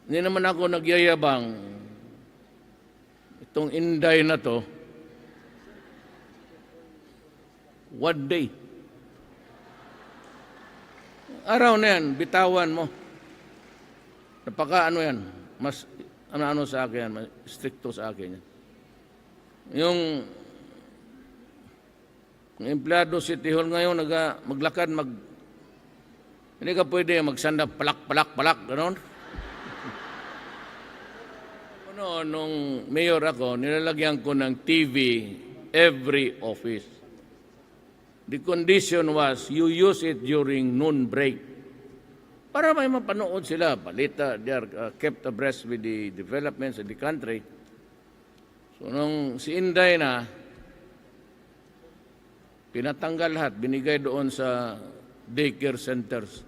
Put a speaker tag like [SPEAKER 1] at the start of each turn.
[SPEAKER 1] Hindi naman ako nagyayabang. Itong Inday na to, what day? Araw na yan, bitawan mo. Napaka ano yan, mas ano sa akin yan, mas stricto sa akin yan. Yung empleyado City Hall ngayon, maglakad, hindi ka pwede magsanda palak, gano'n. Nung mayor ako, nilalagyan ko ng TV every office. The condition was, you use it during noon break. Para may mapanood sila, balita, they are kept abreast with the developments in the country. So nung si Inday na, pinatanggal lahat, binigay doon sa daycare centers.